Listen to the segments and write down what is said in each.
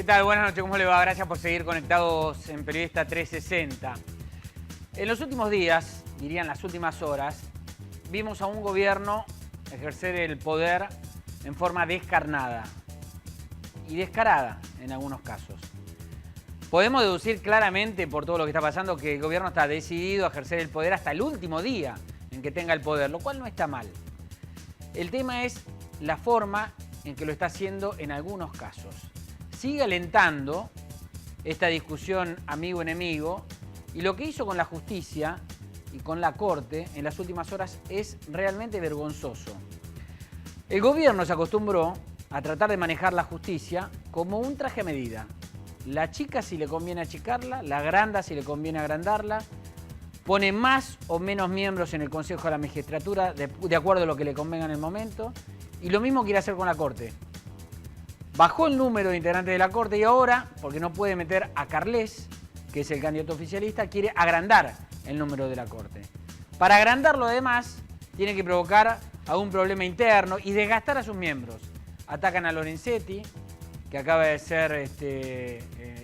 tal? Buenas noches, ¿cómo le va? Gracias por seguir conectados en Periodista 360. En los últimos días, dirían las últimas horas, vimos a un gobierno ejercer el poder en forma descarnada y descarada en algunos casos. Podemos deducir claramente por todo lo que está pasando que el gobierno está decidido a ejercer el poder hasta el último día en que tenga el poder, lo cual no está mal. El tema es la forma en que lo está haciendo en algunos casos. Sigue alentando esta discusión amigo-enemigo y lo que hizo con la justicia y con la Corte en las últimas horas es realmente vergonzoso. El gobierno se acostumbró a tratar de manejar la justicia como un traje a medida. La chica si le conviene achicarla, la agranda si le conviene agrandarla, pone más o menos miembros en el Consejo de la Magistratura de acuerdo a lo que le convenga en el momento, y lo mismo quiere hacer con la Corte. Bajó el número de integrantes de la Corte y ahora, porque no puede meter a Carles, que es el candidato oficialista, quiere agrandar el número de la Corte. Para agrandarlo además, tiene que provocar algún problema interno y desgastar a sus miembros. Atacan a Lorenzetti, que acaba de ser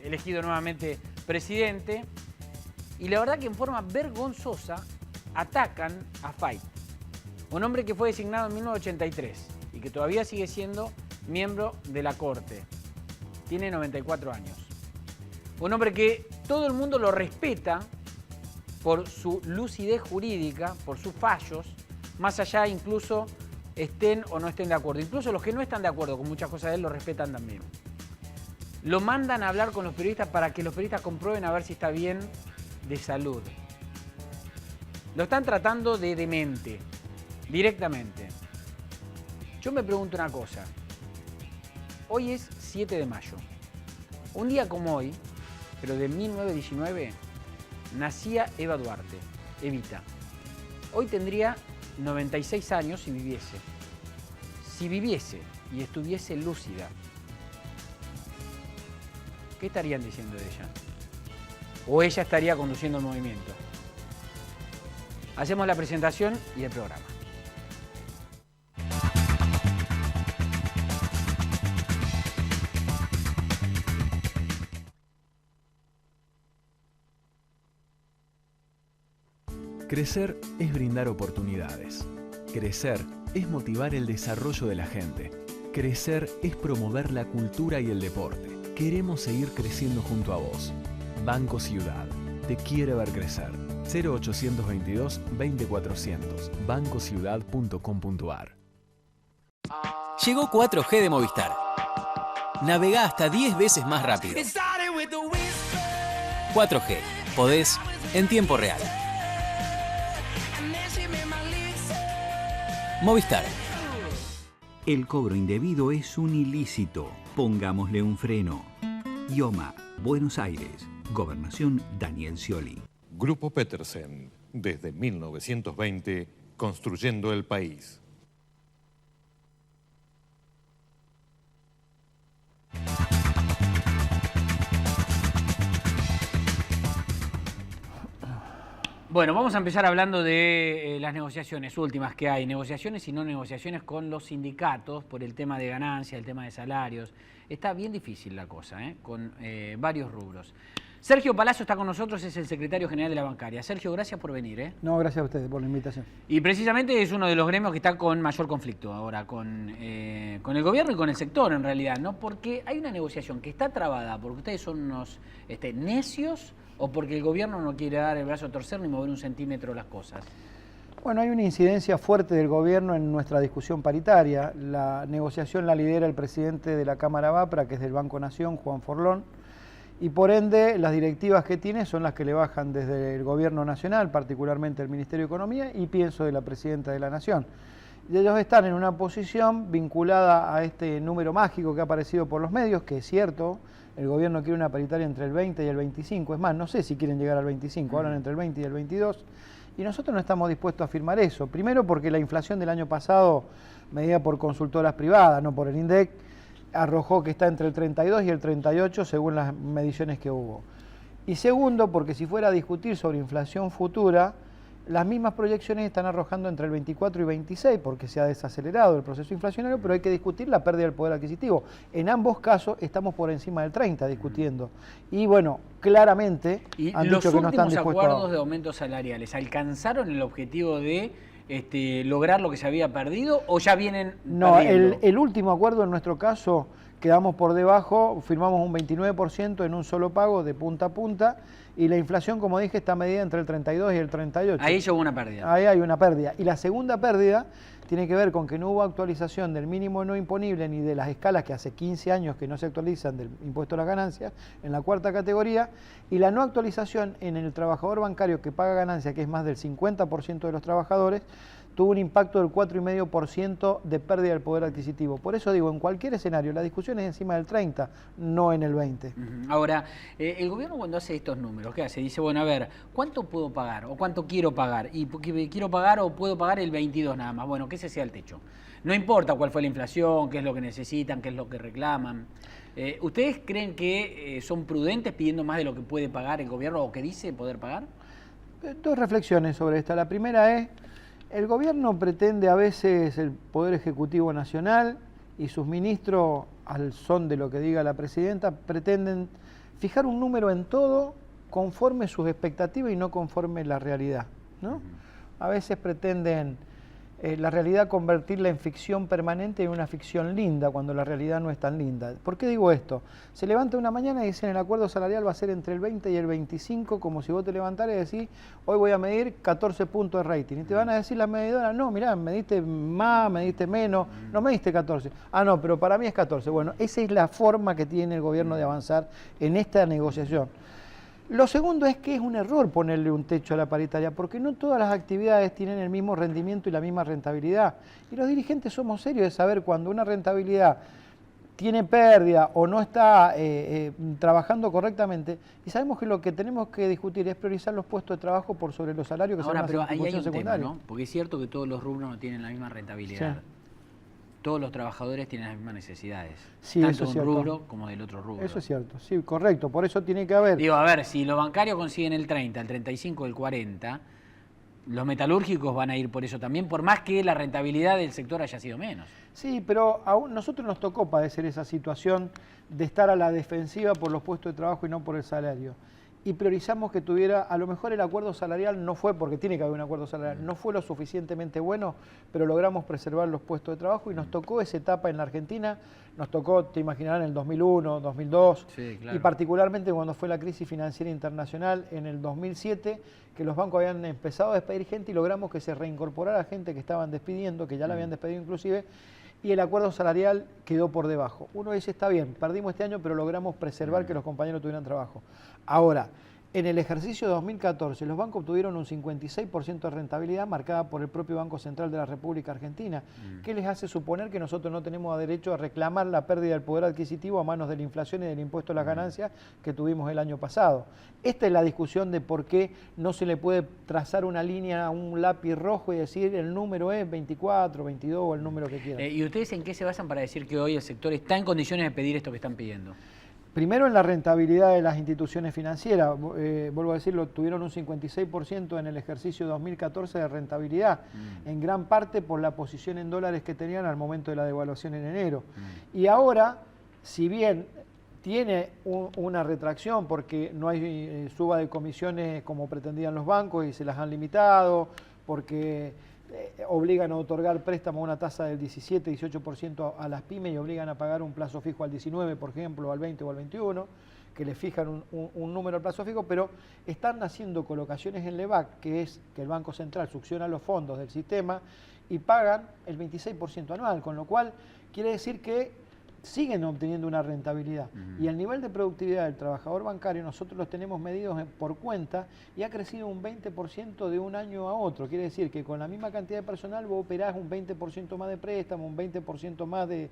elegido nuevamente presidente, y la verdad que en forma vergonzosa atacan a Fait, un hombre que fue designado en 1983 y que todavía sigue siendo miembro de la Corte. Tiene 94 años. Un hombre que todo el mundo lo respeta por su lucidez jurídica, por sus fallos, más allá incluso estén o no estén de acuerdo. Incluso los que no están de acuerdo con muchas cosas de él lo respetan también. Lo mandan a hablar con los periodistas para que los periodistas comprueben a ver si está bien de salud. Lo están tratando de demente, directamente. Yo me pregunto una cosa. Hoy es 7 de mayo. Un día como hoy, pero de 1919, nacía Eva Duarte, Evita. Hoy tendría 96 años si viviese. Si viviese y estuviese lúcida, ¿qué estarían diciendo de ella? ¿O ella estaría conduciendo el movimiento? Hacemos la presentación y el programa. Crecer es brindar oportunidades. Crecer es motivar el desarrollo de la gente. Crecer es promover la cultura y el deporte. Queremos seguir creciendo junto a vos. Banco Ciudad. Te quiere ver crecer. 0822 20400. bancociudad.com.ar. Llegó 4G de Movistar. Navegá hasta 10 veces más rápido. 4G. Podés en tiempo real. Movistar. El cobro indebido es un ilícito. Pongámosle un freno. IOMA, Buenos Aires. Gobernación Daniel Scioli. Grupo Petersen, desde 1920, construyendo el país. Bueno, vamos a empezar hablando de las negociaciones últimas que hay. Negociaciones y no negociaciones con los sindicatos por el tema de ganancias, el tema de salarios. Está bien difícil la cosa, con varios rubros. Sergio Palazzo está con nosotros, es el secretario general de la bancaria. Sergio, gracias por venir. No, gracias a ustedes por la invitación. Y precisamente es uno de los gremios que está con mayor conflicto ahora, con el gobierno y con el sector en realidad, ¿no? Porque hay una negociación que está trabada porque ustedes son unos necios o porque el gobierno no quiere dar el brazo a torcer ni mover un centímetro las cosas. Bueno, hay una incidencia fuerte del gobierno en nuestra discusión paritaria. La negociación la lidera el presidente de la Cámara Vapra, que es del Banco Nación, Juan Forlón, y por ende las directivas que tiene son las que le bajan desde el gobierno nacional, particularmente el Ministerio de Economía, y pienso de la presidenta de la Nación. Y ellos están en una posición vinculada a este número mágico que ha aparecido por los medios, que es cierto, el gobierno quiere una paritaria entre el 20 y el 25, es más, no sé si quieren llegar al 25, hablan entre el 20 y el 22, y nosotros no estamos dispuestos a firmar eso. Primero porque la inflación del año pasado, medida por consultoras privadas, no por el INDEC, arrojó que está entre el 32 y el 38 según las mediciones que hubo. Y segundo porque si fuera a discutir sobre inflación futura, Las mismas proyecciones están arrojando entre el 24 y 26 porque se ha desacelerado el proceso inflacionario, pero hay que discutir la pérdida del poder adquisitivo. En ambos casos estamos por encima del 30 discutiendo. Y bueno, claramente han dicho que no están dispuestos. ¿Los últimos acuerdos de aumentos salariales alcanzaron el objetivo de lograr lo que se había perdido o ya vienen perdiendo? El último acuerdo en nuestro caso quedamos por debajo, firmamos un 29% en un solo pago de punta a punta y la inflación, como dije, está medida entre el 32 y el 38. Ahí hubo una pérdida. Ahí hay una pérdida. Y la segunda pérdida tiene que ver con que no hubo actualización del mínimo no imponible ni de las escalas que hace 15 años que no se actualizan del impuesto a las ganancias en la cuarta categoría y la no actualización en el trabajador bancario que paga ganancia, que es más del 50% de los trabajadores, tuvo un impacto del 4,5% de pérdida del poder adquisitivo. Por eso digo, en cualquier escenario, la discusión es encima del 30, no en el 20. Ahora, el gobierno cuando hace estos números, ¿qué hace? Dice, bueno, a ver, ¿cuánto puedo pagar o cuánto quiero pagar? Y porque quiero pagar o puedo pagar el 22 nada más. Bueno, que ese sea el techo. No importa cuál fue la inflación, qué es lo que necesitan, qué es lo que reclaman. ¿Ustedes creen que son prudentes pidiendo más de lo que puede pagar el gobierno o que dice poder pagar? Dos reflexiones sobre esta. La primera es, el gobierno pretende a veces, el Poder Ejecutivo Nacional y sus ministros, al son de lo que diga la presidenta, pretenden fijar un número en todo conforme sus expectativas y no conforme la realidad, ¿no? A veces pretenden la realidad convertirla en ficción permanente y en una ficción linda, cuando la realidad no es tan linda. ¿Por qué digo esto? Se levanta una mañana y dicen el acuerdo salarial va a ser entre el 20 y el 25, como si vos te levantaras y decís, hoy voy a medir 14 puntos de rating. Y te van a decir la medidora, no, mirá, mediste más, mediste menos, no mediste 14. Ah, no, pero para mí es 14. Bueno, esa es la forma que tiene el gobierno de avanzar en esta negociación. Lo segundo es que es un error ponerle un techo a la paritaria, porque no todas las actividades tienen el mismo rendimiento y la misma rentabilidad. Y los dirigentes somos serios de saber cuando una rentabilidad tiene pérdida o no está trabajando correctamente, y sabemos que lo que tenemos que discutir es priorizar los puestos de trabajo por sobre los salarios que ahora, son pero una ahí hay un secundaria. tema, ¿no? Porque es cierto que todos los rubros no tienen la misma rentabilidad. Sí. Todos los trabajadores tienen las mismas necesidades, Sí, tanto eso de es un cierto. rubro como del otro rubro. Eso es cierto, sí, correcto, por eso tiene que haber... Digo, a ver, si los bancarios consiguen el 30, el 35, el 40, los metalúrgicos van a ir por eso también, por más que la rentabilidad del sector haya sido menos. Sí, pero a nosotros nos tocó padecer esa situación de estar a la defensiva por los puestos de trabajo y no por el salario. Y priorizamos que tuviera, a lo mejor el acuerdo salarial no fue, porque tiene que haber un acuerdo salarial, no fue lo suficientemente bueno, pero logramos preservar los puestos de trabajo y nos tocó esa etapa en la Argentina, nos tocó, te imaginarás, en el 2001, 2002, Sí, claro. y particularmente cuando fue la crisis financiera internacional en el 2007, que los bancos habían empezado a despedir gente y logramos que se reincorporara gente que estaban despidiendo, que ya la habían despedido inclusive, y el acuerdo salarial quedó por debajo. Uno dice, está bien, perdimos este año, pero logramos preservar que los compañeros tuvieran trabajo. Ahora, en el ejercicio 2014, los bancos obtuvieron un 56% de rentabilidad marcada por el propio Banco Central de la República Argentina. ¿Qué les hace suponer que nosotros no tenemos derecho a reclamar la pérdida del poder adquisitivo a manos de la inflación y del impuesto a las ganancias que tuvimos el año pasado? Esta es la discusión de por qué no se le puede trazar una línea, un lápiz rojo y decir el número es 24, 22 o el número que quieran. ¿Y ustedes en qué se basan para decir que hoy el sector está en condiciones de pedir esto que están pidiendo? Primero en la rentabilidad de las instituciones financieras, vuelvo a decirlo, tuvieron un 56% en el ejercicio 2014 de rentabilidad, en gran parte por la posición en dólares que tenían al momento de la devaluación en enero. Y ahora, si bien tiene una retracción porque no hay suba de comisiones como pretendían los bancos y se las han limitado, porque obligan a otorgar préstamos a una tasa del 17-18% a las pymes y obligan a pagar un plazo fijo al 19, por ejemplo, al 20 o al 21, que le fijan un número al plazo fijo, pero están haciendo colocaciones en LEVAC, que es que el Banco Central succiona los fondos del sistema y pagan el 26% anual, con lo cual quiere decir que siguen obteniendo una rentabilidad. Y el nivel de productividad del trabajador bancario nosotros los tenemos medidos por cuenta y ha crecido un 20% de un año a otro. Quiere decir que con la misma cantidad de personal vos operás un 20% más de préstamo, un 20% más de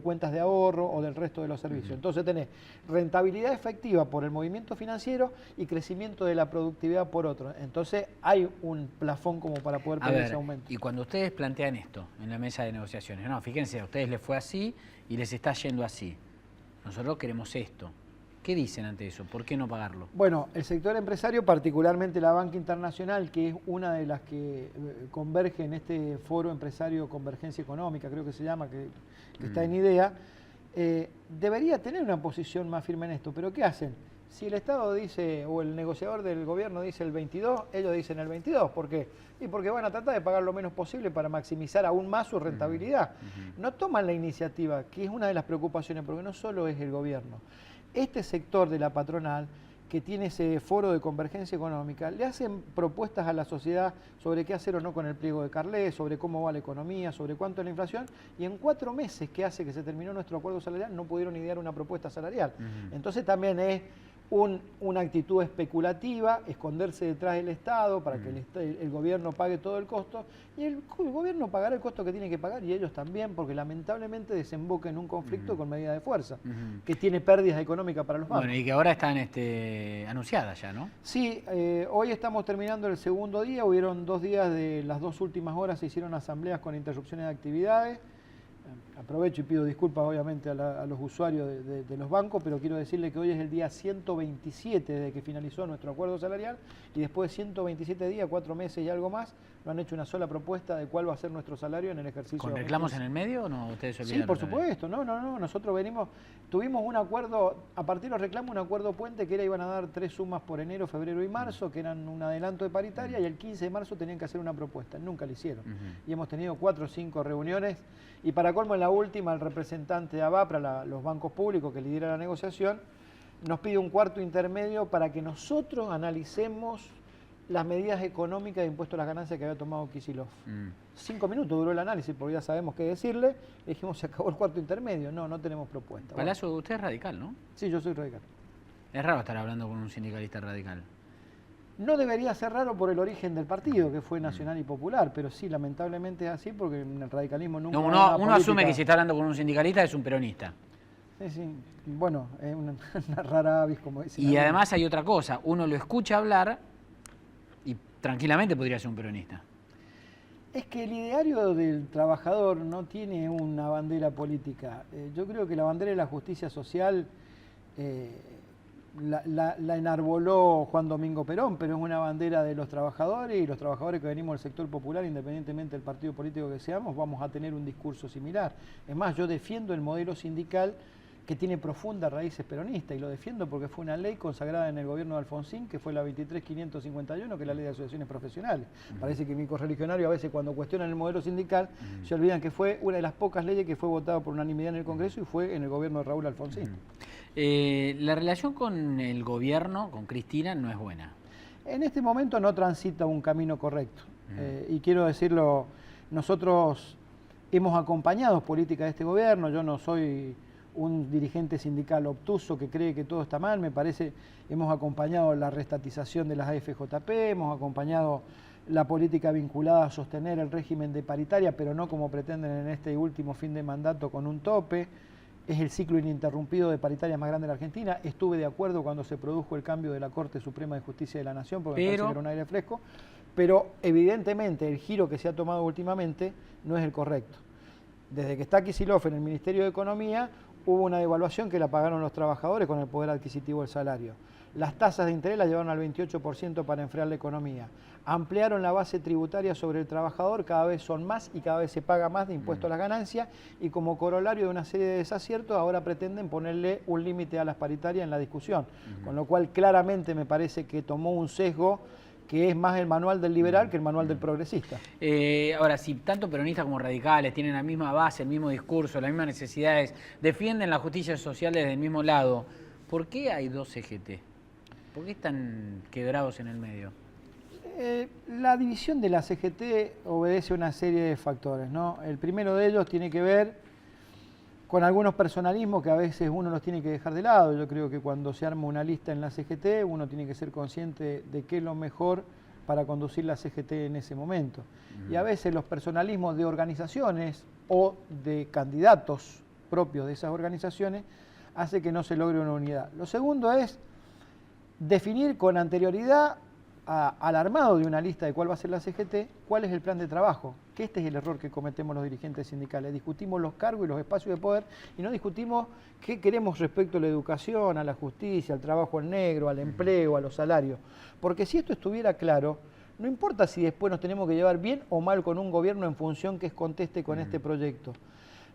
cuentas de ahorro o del resto de los servicios. Entonces tenés rentabilidad efectiva por el movimiento financiero y crecimiento de la productividad por otro. Entonces hay un plafón como para poder pedir ese aumento. Y cuando ustedes plantean esto en la mesa de negociaciones, no, fíjense, a ustedes les fue así y les está yendo así. Nosotros queremos esto. ¿Qué dicen ante eso? ¿Por qué no pagarlo? Bueno, el sector empresario, particularmente la banca internacional, que es una de las que converge en este foro empresario Convergencia Económica, creo que se llama, que está en IDEA, debería tener una posición más firme en esto. ¿Pero qué hacen? Si el Estado dice, o el negociador del gobierno dice el 22, ellos dicen el 22. ¿Por qué? Y porque van a tratar de pagar lo menos posible para maximizar aún más su rentabilidad. No toman la iniciativa, que es una de las preocupaciones, porque no solo es el gobierno. Este sector de la patronal, que tiene ese foro de convergencia económica, le hacen propuestas a la sociedad sobre qué hacer o no con el pliego de Carlet, sobre cómo va la economía, sobre cuánto es la inflación, y en 4 meses que hace que se terminó nuestro acuerdo salarial no pudieron idear una propuesta salarial. Entonces también es una actitud especulativa, esconderse detrás del Estado para que el gobierno pague todo el costo, y el gobierno pagará el costo que tiene que pagar, y ellos también, porque lamentablemente desemboca en un conflicto con medida de fuerza, que tiene pérdidas económicas para los bancos. Bueno, y que ahora están anunciadas ya, ¿no? Sí, hoy estamos terminando el segundo día, hubieron 2 días de las 2 últimas horas, se hicieron asambleas con interrupciones de actividades. Aprovecho y pido disculpas obviamente a los usuarios de los bancos, pero quiero decirle que hoy es el día 127 desde que finalizó nuestro acuerdo salarial, y después de 127 días, 4 meses y algo más, no han hecho una sola propuesta de cuál va a ser nuestro salario en el ejercicio. ¿Con reclamos en el medio o no? ¿Ustedes se olvidaron? Sí, por supuesto, no, nosotros tuvimos un acuerdo, a partir de los reclamos, un acuerdo puente que iban a dar 3 sumas por enero, febrero y marzo, que eran un adelanto de paritaria, y el 15 de marzo tenían que hacer una propuesta, nunca lo hicieron. Y hemos tenido 4 o 5 reuniones, y para colmo en la última el representante de ABAPRA, los bancos públicos que lidera la negociación, nos pide un cuarto intermedio para que nosotros analicemos las medidas económicas de impuesto a las ganancias que había tomado Kicillof. 5 minutos duró el análisis, porque ya sabemos qué decirle. Le dijimos, se acabó el cuarto intermedio. No tenemos propuesta. Palazzo, usted es radical, ¿no? Sí, yo soy radical. Es raro estar hablando con un sindicalista radical. No debería ser raro por el origen del partido, que fue nacional y popular, pero sí, lamentablemente es así, porque en el radicalismo nunca... No, uno asume que si está hablando con un sindicalista es un peronista. Sí, bueno, es una rara avis, como dicen. Y además hay otra cosa, uno lo escucha hablar y tranquilamente podría ser un peronista. Es que el ideario del trabajador no tiene una bandera política. Yo creo que la bandera de la justicia social la enarboló Juan Domingo Perón, pero es una bandera de los trabajadores, y los trabajadores que venimos del sector popular, independientemente del partido político que seamos, vamos a tener un discurso similar. Es más, yo defiendo el modelo sindical que tiene profundas raíces peronistas, y lo defiendo porque fue una ley consagrada en el gobierno de Alfonsín, que fue la 23.551, que es la ley de asociaciones profesionales. Parece que mi correligionario a veces cuando cuestionan el modelo sindical se olvidan que fue una de las pocas leyes que fue votada por unanimidad en el Congreso, y fue en el gobierno de Raúl Alfonsín. La relación con el gobierno, con Cristina, no es buena. En este momento no transita un camino correcto. Y quiero decirlo, nosotros hemos acompañado política de este gobierno. Yo no soy un dirigente sindical obtuso que cree que todo está mal. Me parece, hemos acompañado la restatización de las AFJP, hemos acompañado la política vinculada a sostener el régimen de paritaria, pero no como pretenden en este último fin de mandato con un tope. Es el ciclo ininterrumpido de paritaria más grande de la Argentina. Estuve de acuerdo cuando se produjo el cambio de la Corte Suprema de Justicia de la Nación, porque me parece que era un aire fresco, pero evidentemente el giro que se ha tomado últimamente no es el correcto. Desde que está Kicillof en el Ministerio de Economía, hubo una devaluación que la pagaron los trabajadores con el poder adquisitivo del salario. Las tasas de interés las llevaron al 28% para enfriar la economía. Ampliaron la base tributaria sobre el trabajador, cada vez son más y cada vez se paga más de impuesto a las ganancias, y como corolario de una serie de desaciertos ahora pretenden ponerle un límite a las paritarias en la discusión, con lo cual claramente me parece que tomó un sesgo que es más el manual del liberal que el manual del progresista. Ahora, si tanto peronistas como radicales tienen la misma base, el mismo discurso, las mismas necesidades, defienden la justicia social desde el mismo lado, ¿por qué hay 2 CGT? ¿Por qué están quebrados en el medio? La división de la CGT obedece a una serie de factores, ¿no? El primero de ellos tiene que ver con algunos personalismos que a veces uno los tiene que dejar de lado. Yo creo que cuando se arma una lista en la CGT, uno tiene que ser consciente de qué es lo mejor para conducir la CGT en ese momento. Y a veces los personalismos de organizaciones o de candidatos propios de esas organizaciones hace que no se logre una unidad. Lo segundo es definir con anterioridad al armado de una lista de cuál va a ser la CGT, cuál es el plan de trabajo. Que este es el error que cometemos los dirigentes sindicales. Discutimos los cargos y los espacios de poder y no discutimos qué queremos respecto a la educación, a la justicia, al trabajo en negro, al empleo, a los salarios. Porque si esto estuviera claro, no importa si después nos tenemos que llevar bien o mal con un gobierno en función que conteste con este proyecto.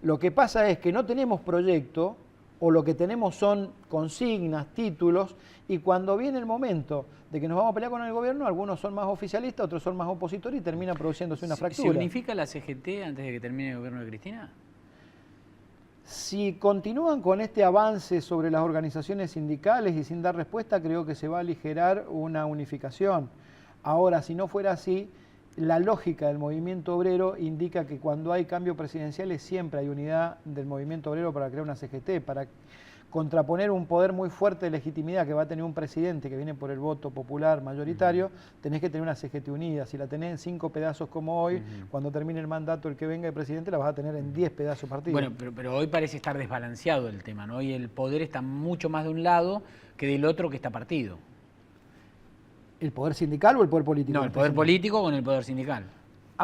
Lo que pasa es que no tenemos proyecto, o lo que tenemos son consignas, títulos, y cuando viene el momento de que nos vamos a pelear con el gobierno, algunos son más oficialistas, otros son más opositores y termina produciéndose una fractura. ¿Se unifica la CGT antes de que termine el gobierno de Cristina? Si continúan con este avance sobre las organizaciones sindicales y sin dar respuesta, creo que se va a aligerar una unificación. Ahora, si no fuera así, la lógica del movimiento obrero indica que cuando hay cambios presidenciales siempre hay unidad del movimiento obrero para crear una CGT, para contraponer un poder muy fuerte de legitimidad que va a tener un presidente que viene por el voto popular mayoritario, tenés que tener una CGT unida. Si la tenés en 5 pedazos como hoy, cuando termine el mandato el que venga de presidente, la vas a tener en 10 pedazos partidos. Bueno, pero hoy parece estar desbalanceado el tema, ¿no? Hoy el poder está mucho más de un lado que del otro que está partido. ¿El poder sindical o el poder político? No, el poder político con el poder sindical.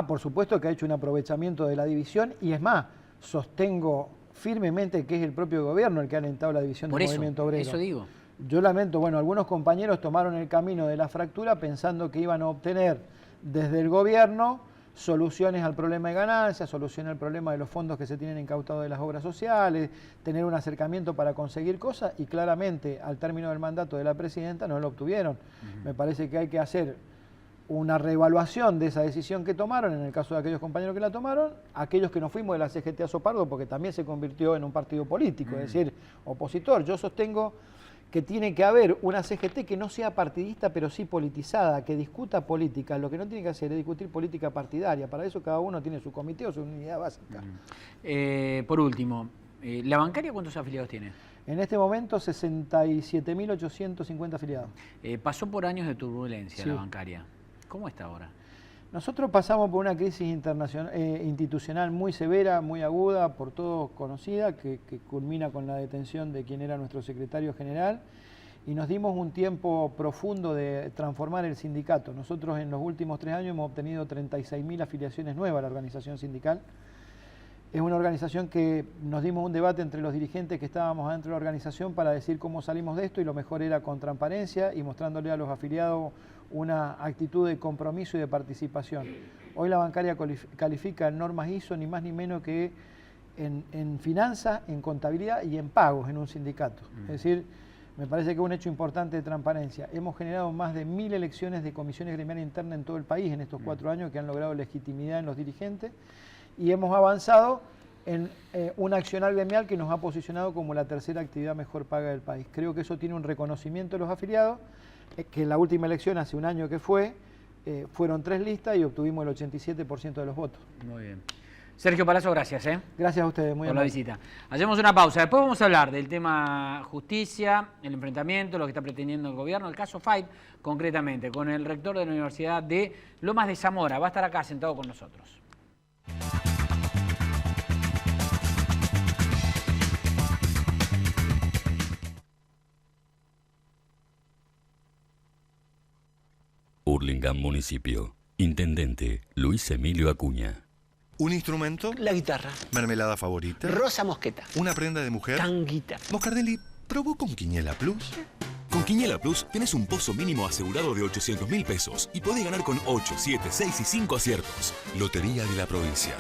Por supuesto que ha hecho un aprovechamiento de la división y es más, sostengo firmemente que es el propio gobierno el que ha alentado la división del movimiento obrero. Por eso digo. Yo lamento, bueno, algunos compañeros tomaron el camino de la fractura pensando que iban a obtener desde el gobierno soluciones al problema de ganancias, soluciones al problema de los fondos que se tienen incautados de las obras sociales, tener un acercamiento para conseguir cosas y claramente al término del mandato de la presidenta no lo obtuvieron. Me parece que hay que hacer una reevaluación de esa decisión que tomaron, en el caso de aquellos compañeros que la tomaron, aquellos que nos fuimos de la CGT a Sopardo, porque también se convirtió en un partido político, es decir, opositor. Yo sostengo que tiene que haber una CGT que no sea partidista, pero sí politizada, que discuta política. Lo que no tiene que hacer es discutir política partidaria. Para eso cada uno tiene su comité o su unidad básica. Por último, ¿la bancaria cuántos afiliados tiene? En este momento 67.850 afiliados. Pasó por años de turbulencia Sí. la bancaria. ¿Cómo está ahora? Nosotros pasamos por una crisis institucional muy severa, muy aguda, por todos conocida, que culmina con la detención de quien era nuestro secretario general, y nos dimos un tiempo profundo de transformar el sindicato. Nosotros en los últimos 3 años hemos obtenido 36.000 afiliaciones nuevas a la organización sindical. Es una organización que nos dimos un debate entre los dirigentes que estábamos adentro de la organización para decir cómo salimos de esto, y lo mejor era con transparencia y mostrándole a los afiliados una actitud de compromiso y de participación. Hoy la bancaria califica en normas ISO ni más ni menos que en finanzas, en contabilidad y en pagos en un sindicato. Es decir, me parece que es un hecho importante de transparencia. Hemos generado más de 1000 elecciones de comisiones gremiales internas en todo el país en estos 4 años que han logrado legitimidad en los dirigentes, y hemos avanzado en un accionar gremial que nos ha posicionado como la tercera actividad mejor paga del país. Creo que eso tiene un reconocimiento de los afiliados, que en la última elección, hace un año que fue, fueron 3 listas y obtuvimos el 87% de los votos. Muy bien. Sergio Palazzo, gracias. Gracias a ustedes, muy por la amable. visita. Hacemos una pausa. Después vamos a hablar del tema justicia, el enfrentamiento, lo que está pretendiendo el gobierno, el caso Fight, concretamente, con el rector de la Universidad de Lomas de Zamora. Va a estar acá sentado con nosotros. Hurlingham Municipio. Intendente Luis Emilio Acuña. ¿Un instrumento? La guitarra. ¿Mermelada favorita? Rosa mosqueta. ¿Una prenda de mujer? Tanguita. Moscardelli, ¿probó con Quiniela Plus? Con Quiniela Plus tenés un pozo mínimo asegurado de 800.000 pesos y podés ganar con 8, 7, 6 y 5 aciertos. Lotería de la Provincia.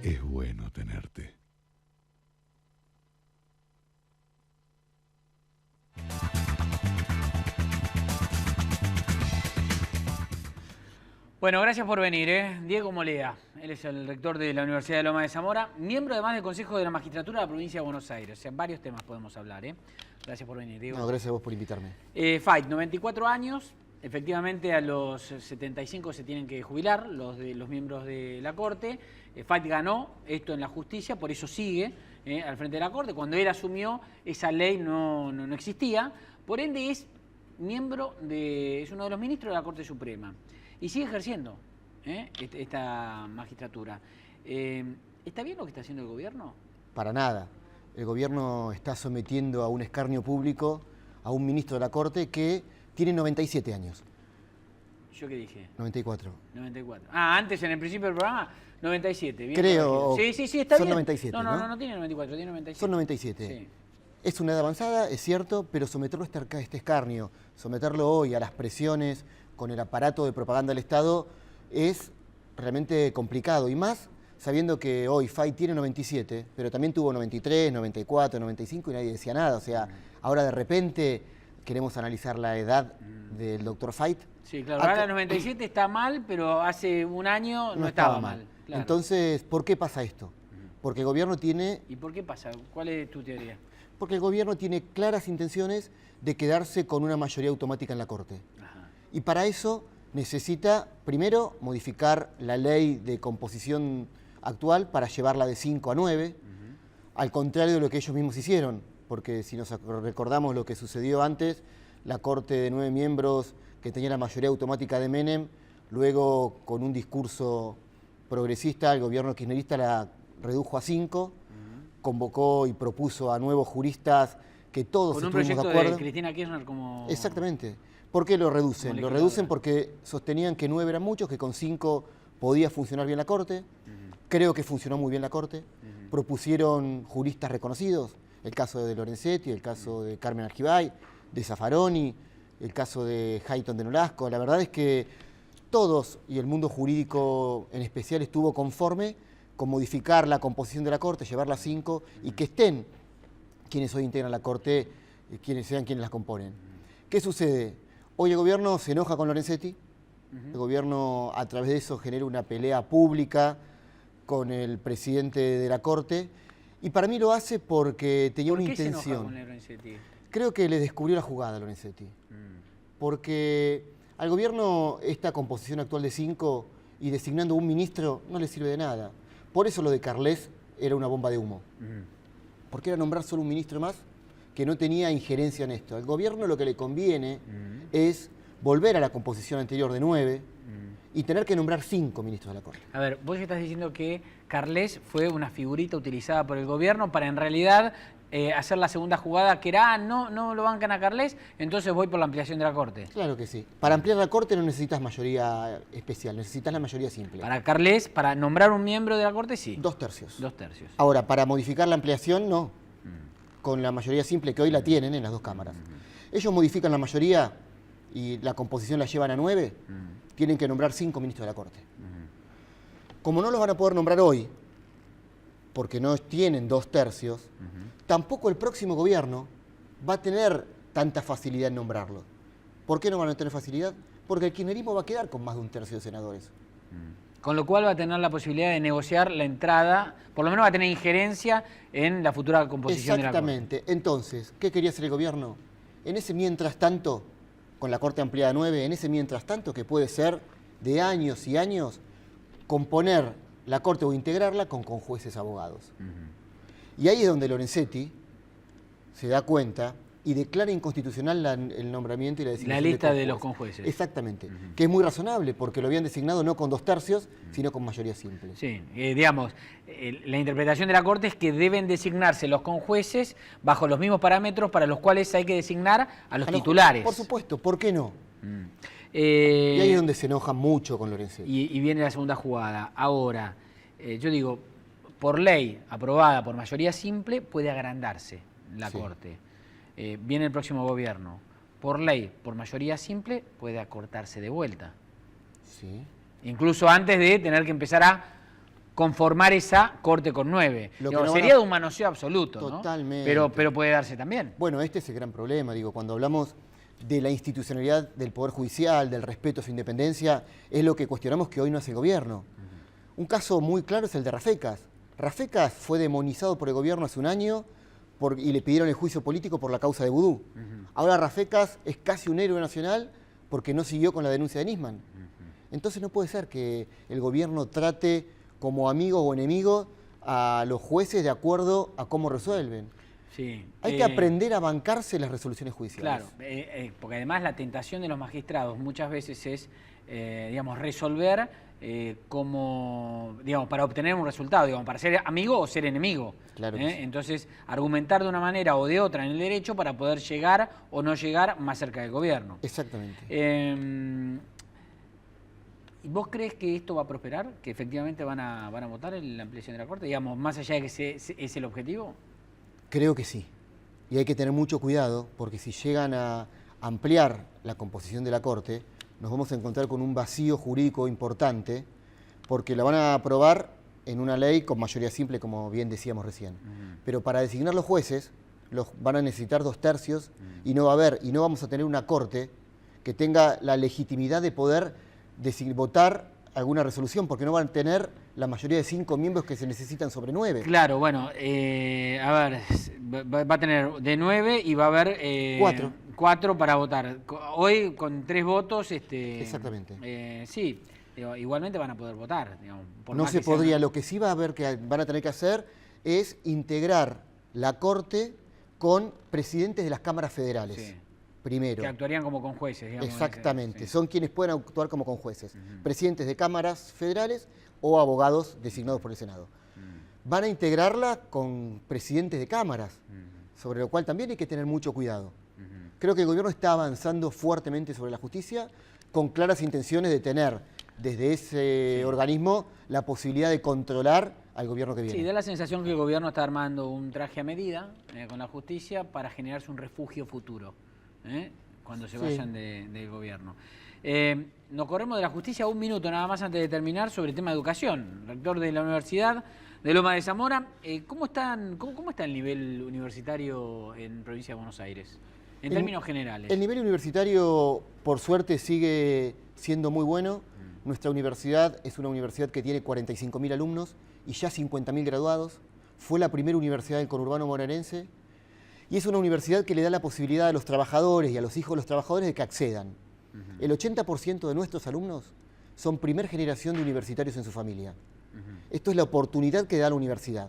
Es bueno tenerte. Bueno, gracias por venir, Diego Molea. Él es el rector de la Universidad de Lomas de Zamora, miembro además del Consejo de la Magistratura de la Provincia de Buenos Aires. O sea, varios temas podemos hablar, Gracias por venir, Diego. No, gracias a vos por invitarme. Fight, 94 años. Efectivamente, a los 75 se tienen que jubilar los miembros de la Corte. Fight ganó esto en la justicia, por eso sigue al frente de la Corte. Cuando él asumió, esa ley no existía. Por ende, es es uno de los ministros de la Corte Suprema y sigue ejerciendo esta magistratura. ¿Está bien lo que está haciendo el gobierno? Para nada. El gobierno está sometiendo a un escarnio público a un ministro de la Corte que tiene 97 años. ¿Yo qué dije? 94. 94. Antes en el principio del programa, 97. Bien creo. Sí, está son bien. 97, no tiene 94, tiene 97. Son 97. Sí. Es una edad avanzada, es cierto, pero someterlo a este escarnio, someterlo hoy a las presiones con el aparato de propaganda del Estado es realmente complicado. Y más sabiendo que hoy Fay tiene 97, pero también tuvo 93, 94, 95 y nadie decía nada. O sea, ahora de repente queremos analizar la edad del doctor Fay. Sí, claro, ahora el 97 está mal, pero hace un año no estaba mal. Claro. Entonces, ¿por qué pasa esto? Porque el gobierno tiene... ¿Y por qué pasa? ¿Cuál es tu teoría? Porque el gobierno tiene claras intenciones de quedarse con una mayoría automática en la Corte. Ajá. Y para eso necesita, primero, modificar la ley de composición actual para llevarla de 5 a 9, al contrario de lo que ellos mismos hicieron. Porque si nos recordamos lo que sucedió antes, la Corte de 9 miembros que tenía la mayoría automática de Menem, luego con un discurso progresista, el gobierno kirchnerista la redujo a 5, convocó y propuso a nuevos juristas que todos estuvimos de acuerdo. Con un proyecto de Cristina Kirchner como... Exactamente. ¿Por qué lo reducen? Lo reducen porque sostenían que 9 eran muchos, que con 5 podía funcionar bien la Corte. Creo que funcionó muy bien la Corte. Propusieron juristas reconocidos, el caso de Lorenzetti, el caso de Carmen Argibay, de Zaffaroni, el caso de Hayton de Nolasco. La verdad es que todos, y el mundo jurídico en especial, estuvo conforme con modificar la composición de la Corte, llevarla a 5 y que estén quienes hoy integran la Corte, quienes sean quienes la componen. ¿Qué sucede? Hoy el gobierno se enoja con Lorenzetti, el gobierno a través de eso genera una pelea pública con el presidente de la Corte y para mí lo hace porque tenía una intención. ¿Por qué se enoja con Lorenzetti? Creo que le descubrió la jugada a Lorenzetti, porque al gobierno esta composición actual de 5 y designando un ministro no le sirve de nada. Por eso lo de Carles era una bomba de humo, porque era nombrar solo un ministro más que no tenía injerencia en esto. Al gobierno lo que le conviene es volver a la composición anterior de 9 y tener que nombrar 5 ministros de la Corte. A ver, vos estás diciendo que Carles fue una figurita utilizada por el gobierno para en realidad hacer la segunda jugada que era, no lo bancan a Carles, entonces voy por la ampliación de la Corte. Claro que sí. Para ampliar la Corte no necesitas mayoría especial, necesitas la mayoría simple. Para Carles, para nombrar un miembro de la Corte, sí. 2 tercios. 2 tercios. Ahora, para modificar la ampliación, no. Con la mayoría simple que hoy la tienen en las 2 cámaras. Ellos modifican la mayoría y la composición la llevan a 9, tienen que nombrar 5 ministros de la Corte. Como no los van a poder nombrar hoy, porque no tienen 2 tercios, tampoco el próximo gobierno va a tener tanta facilidad en nombrarlo. ¿Por qué no van a tener facilidad? Porque el kirchnerismo va a quedar con más de 1 tercio de senadores. Con lo cual va a tener la posibilidad de negociar la entrada, por lo menos va a tener injerencia en la futura composición de la Corte. Exactamente. Entonces, ¿qué quería hacer el gobierno? En ese mientras tanto, con la Corte ampliada 9, en ese mientras tanto, que puede ser de años y años, componer la Corte o integrarla con jueces abogados. Y ahí es donde Lorenzetti se da cuenta y declara inconstitucional el nombramiento y la designación la lista de los conjueces. Exactamente, que es muy razonable porque lo habían designado no con 2 tercios, sino con mayoría simple. Sí, digamos, la interpretación de la Corte es que deben designarse los conjueces bajo los mismos parámetros para los cuales hay que designar a los titulares. Por supuesto, ¿por qué no? Y ahí es donde se enoja mucho con Lorenzetti. Y viene la segunda jugada. Ahora, yo digo, por ley aprobada por mayoría simple puede agrandarse la Corte. Viene el próximo gobierno. Por ley, por mayoría simple, puede acortarse de vuelta. Sí. Incluso antes de tener que empezar a conformar esa Corte con 9. Sería de un manoseo absoluto, totalmente, ¿no? Pero puede darse también. Bueno, este es el gran problema, digo, cuando hablamos de la institucionalidad del Poder Judicial, del respeto a su independencia, es lo que cuestionamos que hoy no hace el gobierno. Un caso muy claro es el de Rafecas. Rafecas fue demonizado por el gobierno hace un año y le pidieron el juicio político por la causa de Vudú. Ahora Rafecas es casi un héroe nacional porque no siguió con la denuncia de Nisman. Entonces no puede ser que el gobierno trate como amigo o enemigo a los jueces de acuerdo a cómo resuelven. Sí. Hay que aprender a bancarse las resoluciones judiciales. Claro, porque además la tentación de los magistrados muchas veces es, digamos, resolver como, digamos, para obtener un resultado, digamos, para ser amigo o ser enemigo. Claro que sí. Entonces, argumentar de una manera o de otra en el derecho para poder llegar o no llegar más cerca del gobierno. Exactamente. ¿Y vos crees que esto va a prosperar? ¿Que efectivamente van a votar en la ampliación de la Corte? Digamos, más allá de que es el objetivo. Creo que sí. Y hay que tener mucho cuidado, porque si llegan a ampliar la composición de la Corte, nos vamos a encontrar con un vacío jurídico importante, porque la van a aprobar en una ley con mayoría simple, como bien decíamos recién. Pero para designar los jueces, los van a necesitar 2/3 y no va a haber, y no vamos a tener una Corte que tenga la legitimidad de poder votar alguna resolución, porque no van a tener la mayoría de 5 miembros que se necesitan sobre 9. Claro, bueno, a ver, va a tener de 9 y va a haber 4 para votar. Hoy con 3 votos, exactamente. Sí, igualmente van a poder votar. Digamos, no se podría, lo que sí va a haber que van a tener que hacer es integrar la Corte con presidentes de las cámaras federales. Sí. Primero. Que actuarían como conjueces, digamos. Exactamente, son quienes pueden actuar como conjueces. Presidentes de cámaras federales o abogados designados por el Senado. Van a integrarla con presidentes de cámaras, sobre lo cual también hay que tener mucho cuidado. Creo que el gobierno está avanzando fuertemente sobre la justicia, con claras intenciones de tener desde ese organismo la posibilidad de controlar al gobierno que viene. Sí, da la sensación que el gobierno está armando un traje a medida con la justicia para generarse un refugio futuro. Cuando se vayan del gobierno. Nos corremos de la justicia 1 minuto nada más antes de terminar sobre el tema de educación. Rector de la Universidad de Loma de Zamora, ¿cómo está el nivel universitario en provincia de Buenos Aires? En términos generales. El nivel universitario, por suerte, sigue siendo muy bueno. Nuestra universidad es una universidad que tiene 45.000 alumnos y ya 50.000 graduados. Fue la primera universidad del conurbano bonaerense. Y es una universidad que le da la posibilidad a los trabajadores y a los hijos de los trabajadores de que accedan. El 80% de nuestros alumnos son primer generación de universitarios en su familia. Esto es la oportunidad que da la universidad.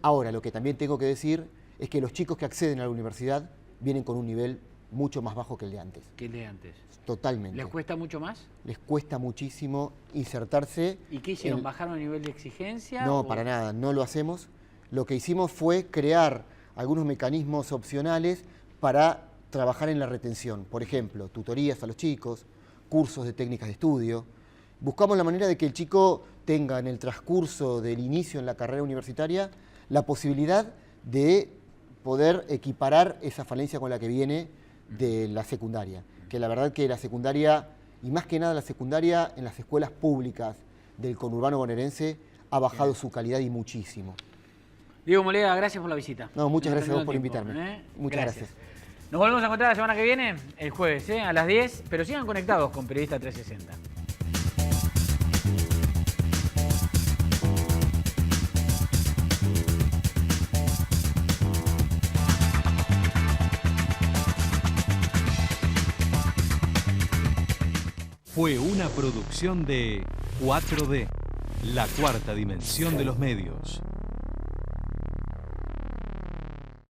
Ahora, lo que también tengo que decir es que los chicos que acceden a la universidad vienen con un nivel mucho más bajo que el de antes. ¿Que el de antes? Totalmente. ¿Les cuesta mucho más? Les cuesta muchísimo insertarse. ¿Y qué hicieron? ¿Bajaron el nivel de exigencia? No, para nada, no lo hacemos. Lo que hicimos fue crear algunos mecanismos opcionales para trabajar en la retención. Por ejemplo, tutorías a los chicos, cursos de técnicas de estudio. Buscamos la manera de que el chico tenga en el transcurso del inicio en la carrera universitaria la posibilidad de poder equiparar esa falencia con la que viene de la secundaria. Que la verdad que la secundaria, y más que nada la secundaria en las escuelas públicas del conurbano bonaerense, ha bajado su calidad y muchísimo. Diego Molega, gracias por la visita. No, muchas gracias a vos por invitarme. Muchas gracias. Nos volvemos a encontrar la semana que viene, el jueves, a las 10, pero sigan conectados con Periodista 360. Fue una producción de 4D, la cuarta dimensión de los medios.